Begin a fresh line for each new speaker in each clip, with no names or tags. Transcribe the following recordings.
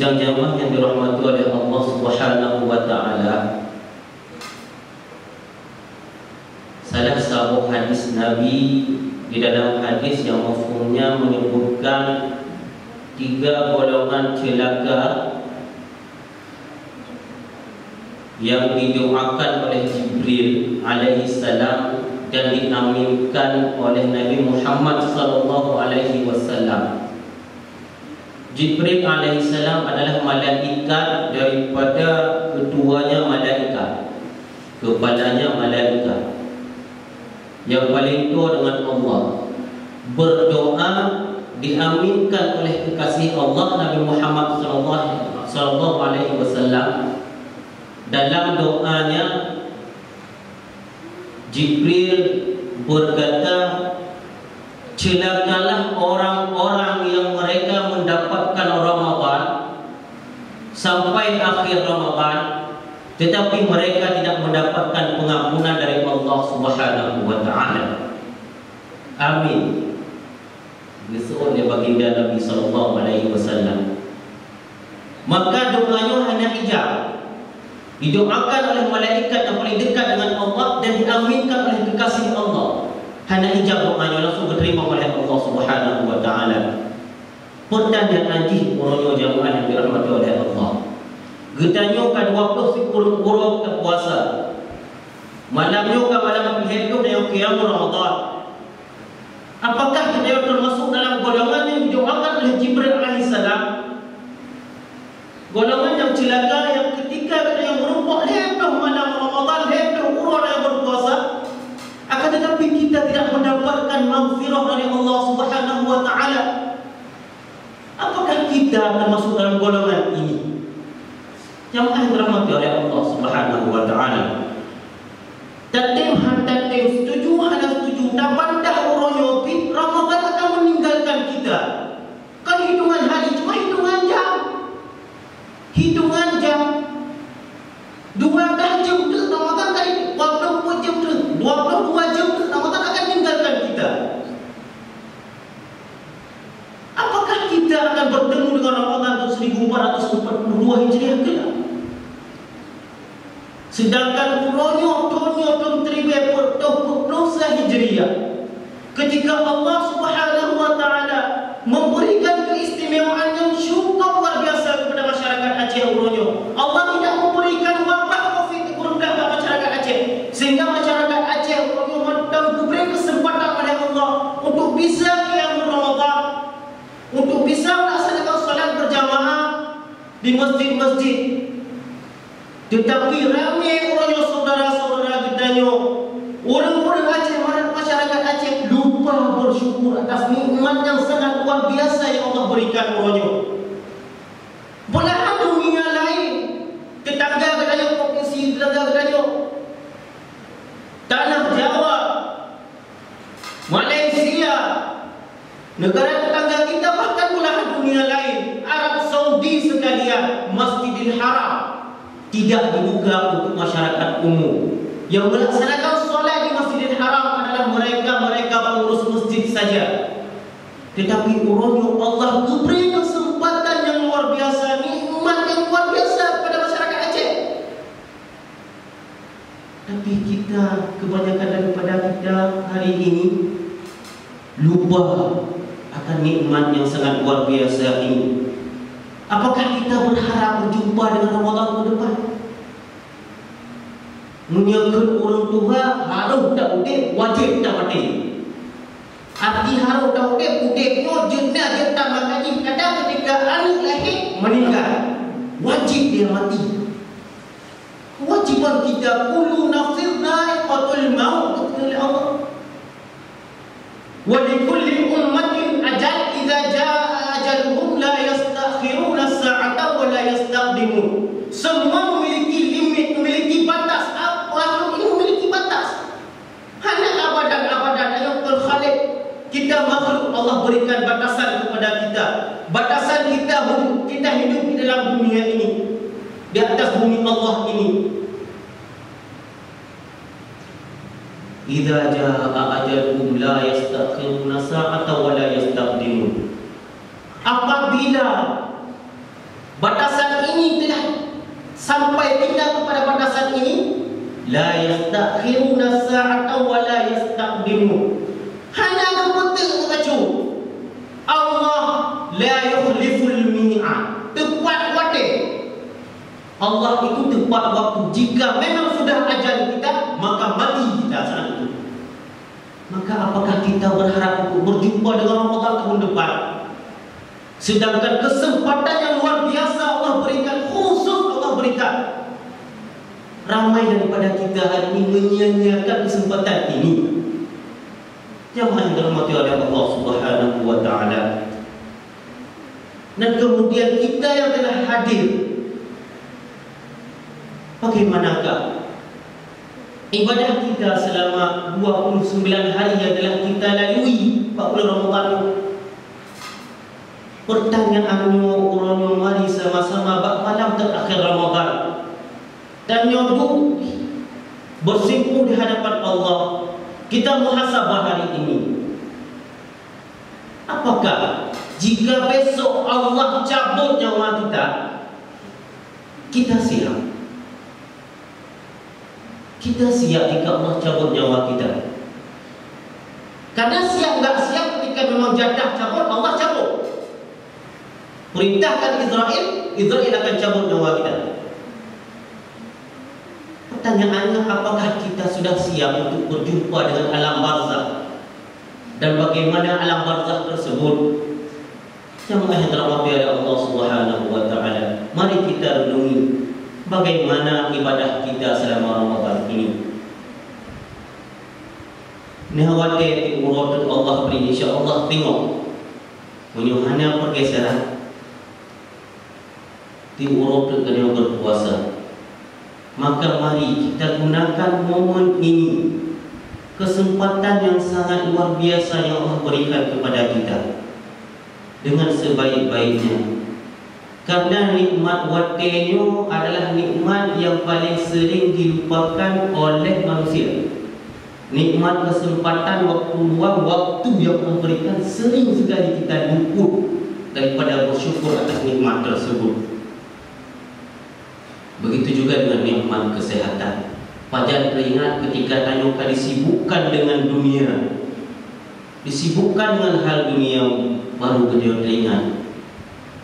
Sidang jamaah yang dirahmati oleh Allah Subhanahu wa taala. Salah satu hadis Nabi di dalam hadis yang mafhumnya menyebutkan 3 golongan celaka yang didoakan oleh Jibril alaihi salam dan diaminkan oleh Nabi Muhammad sallallahu alaihi wasallam. Jibril alaihissalam adalah malaikat daripada ketuanya malaikat, kepalanya malaikat, yang paling tua dengan Allah. Berdoa diaminkan oleh kekasih Allah Nabi Muhammad sallallahu alaihi wasallam. Dalam doanya Jibril berkata, celakalah orang-orang yang mereka mendapatkan Ramadan sampai akhir Ramadan, tetapi mereka tidak mendapatkan pengampunan dari Allah Subhanahu wa taala. Amin. Besok oleh baginda Nabi sallallahu alaihi wasallam. Maka doanya hanya ijab. Didoakan oleh malaikat yang paling dekat dengan Allah dan diaminkan oleh kekasih Allah. Hanya ijab doanya langsung diterima oleh Allah Subhanahu wa taala. Pertanyaan anjih uronyo jamaah yang dirahmati oleh Allah. Getanyo ka 20 kurung ke puasa. Malamnya ka malam hidup dan qiyam Ramadan. Apakah kita termasuk dalam golongan yang didoakan oleh Jibril alaihissalam? Golongan yang celaka yang ketika yang merumpuk hidup malam Ramadan, hidup urang yang berpuasa. Akan tetapi kita tidak mendapatkan maghfirah dari Allah Subhanahu wa taala. Apakah kita termasuk dalam golongan ini? Jamaah dirahmati oleh Allah Subhanahu wa taala. Tatim setuju hanya setuju dapat dah uronyo pi Ramadan akan meninggalkan kita. Kan hitungan hari cuma hitungan jam. Hitungan jam. 12 jam tu Ramadan kali 24 jam tu 22 jam tu Ramadan akan meninggalkan kita. Apakah kita akan bertemu dengan Ramadan tu 1442 Hijriah ke? Sedangkan uronyo tonyo tribe perdosa Hijriah, ketika Allah Subhanahu wa taala memberikan keistimewaan yang syukur luar biasa kepada masyarakat Aceh uronyo. Allah tidak memberikan wabak Covid kepada masyarakat Aceh, sehingga masyarakat Aceh uronyo diberi kesempatan oleh Allah untuk bisa qiyam Ramadan, untuk bisa melaksanakan salat berjamaah di masjid-masjid. Tetapi ramai orangnya saudara-saudara kitanya, orang-orang Aceh, masyarakat Aceh lupa bersyukur atas nikmat yang sangat luar biasa yang Allah berikan orangnya. Belahan dunia lain, tetangga katanya, provinsi tetangga katanya, tanah Jawa, Malaysia, negara tetangga kita, bahkan belahan dunia lain, Arab Saudi sekalian, Masjidil Haram tidak dibuka untuk masyarakat umum. Yang melaksanakan solat di Masjidil Haram adalah mereka pengurus masjid saja. Tetapi urunnya Allah beri kesempatan yang luar biasa, nikmat yang luar biasa kepada masyarakat Aceh. Tapi kita, kebanyakan daripada kita hari ini lupa akan nikmat yang sangat luar biasa ini. Apakah kita berharap berjumpa dengan Ramadan ke depan? Menyangkut orang tua harus tak udik, wajib tak mati. Arti harus tak udik, udiknya jenah dia tak makan. Kadang ketika anak lahir meninggal, wajib dia mati. Kewajiban kita kullu nafsin dha'iqatul maut oleh Allah. Wa likulli ummatin ajal, idza jaa ajaluhum la yastakhiruna as-sa'ata wa la yastaqdimun. Semua memiliki limit, memiliki batas. Makhluk ini memiliki batas. Hanya abadan-abadan Al Khaliq. Kita makhluk, Allah berikan batasan kepada kita. Batasan kita hidup di dalam dunia ini, di atas bumi Allah ini. Idza jaa ajaluhum la yastakhiruna sa'ata wa la yastaqdimun. Apabila batas sampai kita kepada batasan ini, la yastakhiruna sa'ata wa la yastaqdimun. Hanya kepenting baca Allah la yukhliful mi'ad. Tepat waktu. Allah itu tepat waktu. Jika memang sudah ajal kita, maka mati kita saat itu. Maka apakah kita berharap untuk berjumpa dengan Ramadan tahun depan? Sedangkan kesempatan yang luar biasa Allah berikan, khusus Allah berikan. Ramai daripada kita hari ini menyia-nyiakan kesempatan ini. Jamaah yang dirahmati oleh Allah Subhanahu wa taala. Dan kemudian kita yang telah hadir, bagaimanakah ibadah kita selama 29 hari yang telah kita lalui 40 Ramadan? Pertanyaannya, orangnya mari sama-sama bak malam terakhir Ramadan dan nyodu bersimpuh di hadapan Allah. Kita muhasabah hari ini. Apakah jika besok Allah cabut nyawa kita, kita siap? Kita siap jika Allah cabut nyawa kita? Karena siap nggak siap ketika memang jatah cabut, Allah cabut. Perintahkan Israel akan cabut nyawa kita. Pertanyaannya, apakah kita sudah siap untuk berjumpa dengan alam barzakh? Dan bagaimana alam barzakh tersebut? Jamaah yang dirahmati oleh Allah Subhanahu wa taala, mari kita renungi bagaimana ibadah kita selama Ramadan ini. Nihawati urut Allah beri, insya-Allah tengok menyuhana pergeseran di urut dengan berpuasa. Maka mari kita gunakan momen ini, kesempatan yang sangat luar biasa yang Allah berikan kepada kita, dengan sebaik-baiknya. Karena nikmat watenya adalah nikmat yang paling sering dilupakan oleh manusia. Nikmat kesempatan waktu luang, waktu yang Allah berikan, sering sekali kita luput daripada bersyukur atas nikmat tersebut. Begitu juga dengan nikmat kesehatan. Pajan teringat ketika Tanyoka disibukkan dengan dunia, disibukkan dengan hal dunia, baru dia teringat.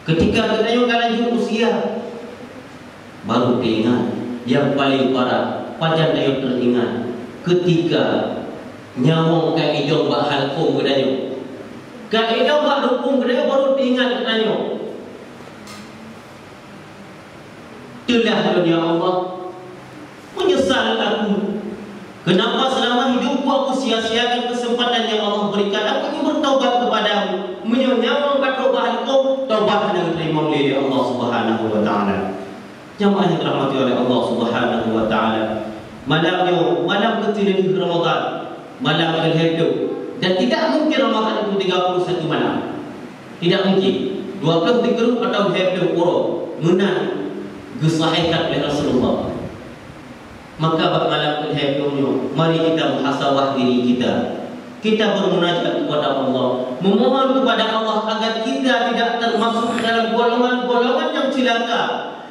Ketika Tanyoka lanjut usia, baru teringat. Yang paling parah, pajan Tanyoka teringat ketika nyawang ka idong bak halkong kedanyo. Ka idong bak dukung kedanyo, baru teringat kedanyo. Itulah dunia Allah. Menyesal aku, kenapa selama hidupku aku sia-siakan kesempatan yang Allah berikan. Aku ingin bertaubat kepadamu, menyawang bertaubat itu, taubat yang diterima oleh Allah Subhanahu wa taala. Jamaah yang dirahmati oleh Allah Subhanahu wa taala, malam ketiga di Ramadan, malam ke-hidup, dan tidak mungkin Ramadan itu 31 malam. Tidak mungkin 23 atau hidup urut menang disahihkan oleh Rasulullah. Maka pada malam ke-hidupnya, mari kita muhasabah diri kita. Kita bermunajat kepada Allah, memohon kepada Allah agar kita tidak termasuk dalam golongan-golongan yang celaka,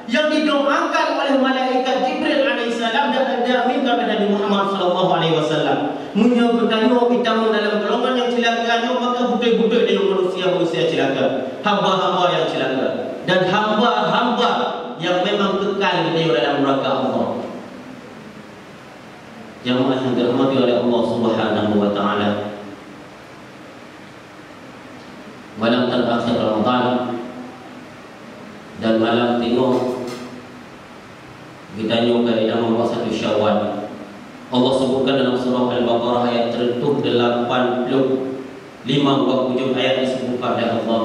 yang didoakan oleh malaikat Jibril alaihissalam dan diaminkan oleh Nabi Muhammad sallallahu alaihi wasallam. Menyebutkannya kita dalam golongan yang celaka, maka budak-budak dari manusia-manusia celaka, hamba-hamba yang celaka, dan hamba-hamba yang memang kekal di dalam neraka Allah. Jamaah yang dirahmati oleh Allah Subhanahu wa taala, malam terakhir Ramadan dan malam tengok kita nyoba dalam masa 1 Syawal. Allah sebutkan dalam surah Al-Baqarah ayat 185 hujung ayat disebutkan oleh Allah,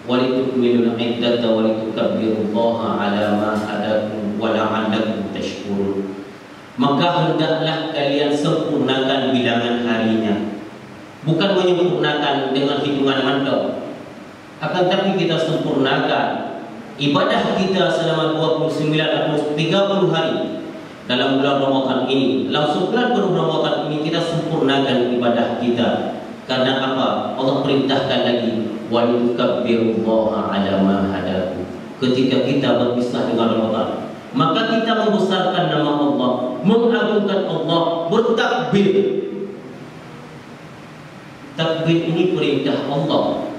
walitukmilul iddata walitukabbirullaha ala ma hadakum wa la'allakum tashkurun. Maka hendaklah kalian sempurnakan bilangan harinya, bukan menyempurnakan dengan hitungan mantap, akan tapi kita sempurnakan ibadah kita selama 29 atau 30 hari dalam bulan Ramadan ini. Dalam sebulan penuh Ramadan ini kita sempurnakan ibadah kita. Karena apa? Allah perintahkan lagi, wa yukabbirullaha ala ma hadakum. Ketika kita berpisah dengan Ramadan, maka kita membesarkan nama Allah, mengagungkan Allah, bertakbir. Takbir ini perintah Allah.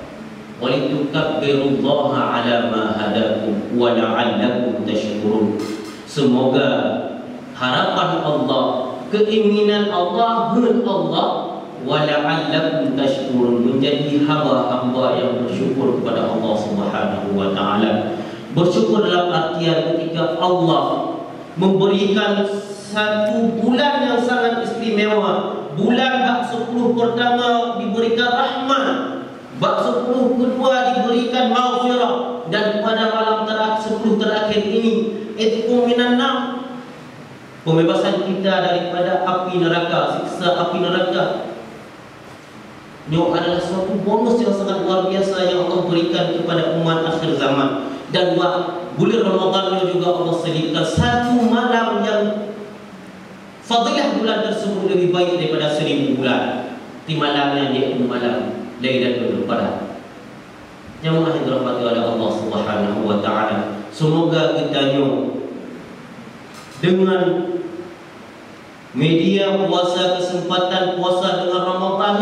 Walitukabbirullaha ala ma hadakum wa la'allakum tashkurun. Semoga harapan Allah, keinginan Allah, Allah wa la'allakum tashkurun, menjadi hamba-hamba yang bersyukur kepada Allah Subhanahu wa taala. Bersyukur dalam artian ketika Allah memberikan satu bulan yang sangat istimewa, bulan bab 10 pertama diberikan rahmat, bab 10 kedua diberikan maghfirah, dan pada malam terakhir 10 terakhir ini itqu minan nar, pembebasan kita daripada api neraka, siksa api neraka. Ini adalah suatu bonus yang sangat luar biasa yang Allah berikan kepada umat akhir zaman. Dan bulan Ramadan juga Allah selipkan satu malam yang fadilah bulan tersebut lebih baik daripada 1000 bulan. Di malamnya yaitu malam Lailatul Qadar. Jemaah yang dirahmati oleh Allah Subhanahu wa taala, semoga kita dengan media puasa, kesempatan puasa dengan Ramadan,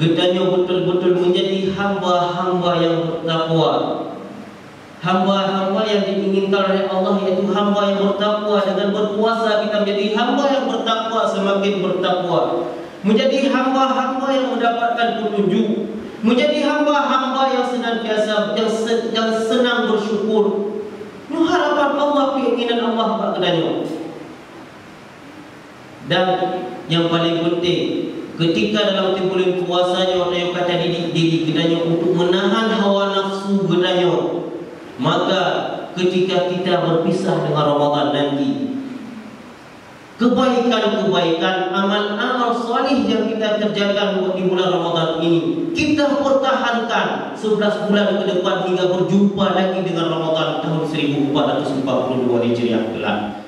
kita betul-betul menjadi hamba-hamba yang bertakwa. Hamba-hamba yang diinginkan oleh Allah, yaitu hamba yang bertakwa. Dengan berpuasa kita menjadi hamba yang bertakwa, semakin bertakwa, menjadi hamba-hamba yang mendapatkan petunjuk, menjadi hamba-hamba yang senantiasa yang senang bersyukur. Ini harapan Allah, keinginan Allah kepadanya. Dan yang paling penting, ketika dalam bulan puasanya orang yang kata diri kepadanya untuk menahan hawa nafsu kepadanya, maka ketika kita berpisah dengan Ramadan nanti, kebaikan-kebaikan, amal-amal salih yang kita kerjakan di bulan Ramadan ini, kita pertahankan 11 bulan ke depan hingga berjumpa lagi dengan Ramadan tahun 1442 Hijriah kelak.